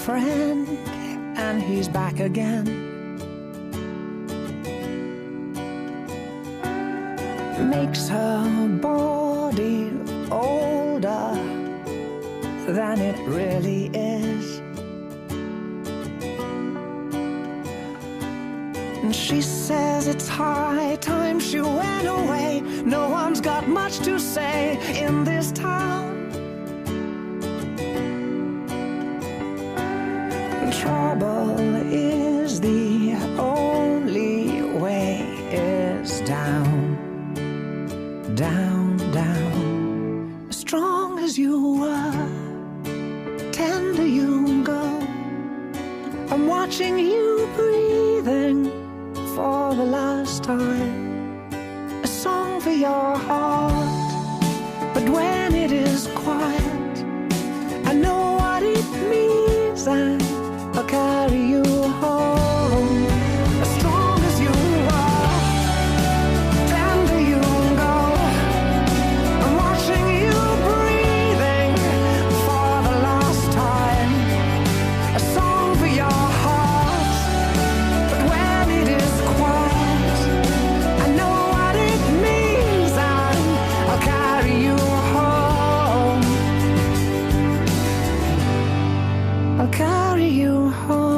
friend, and he's back again. Makes her body older than it really is. And she says it's high time she went away. No one's got much to say in this town. Trouble is the only way is down, down, down. As strong as you were, tender you go. I'm watching you breathing for the last time. A song for your heart, but when it is quiet, I know what it means, and I'll carry you home. As strong as you are, tender you go. I'm watching you breathing for the last time. A song for your heart, but when it is quiet, I know what it means, and I'll carry you home. I'll carry you home.